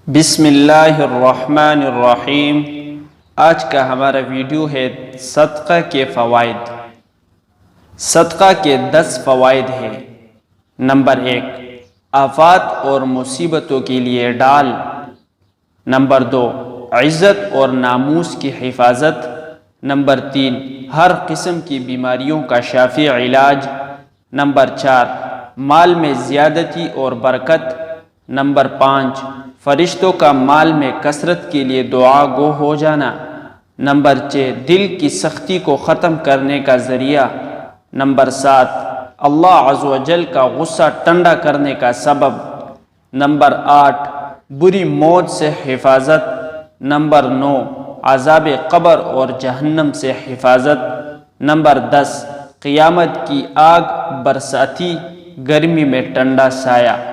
بسم اللہ الرحمن الرحیم۔ آج کا ہمارا ویڈیو ہے صدقہ کے فوائد۔ صدقہ کے 10 فوائد ہیں۔ نمبر 1، آفات اور مصیبتوں کے لیے ڈال۔ نمبر 2، عزت اور ناموس کی حفاظت۔ نمبر 3، ہر قسم کی بیماریوں کا شافی علاج۔ نمبر 4، مال میں زیادتی اور برکت۔ نمبر 5، فرشتوں کا مال میں کثرت کے لیے دعا گو ہو جانا۔ نمبر 6، دل کی سختی کو ختم کرنے کا ذریعہ۔ نمبر 7، اللہ عز و جل کا غصہ ٹھنڈا کرنے کا سبب۔ نمبر 8، بری موت سے حفاظت۔ نمبر 9، عذاب قبر اور جہنم سے حفاظت۔ نمبر 10، قیامت کی آگ برساتی، گرمی میں ٹھنڈا سایہ۔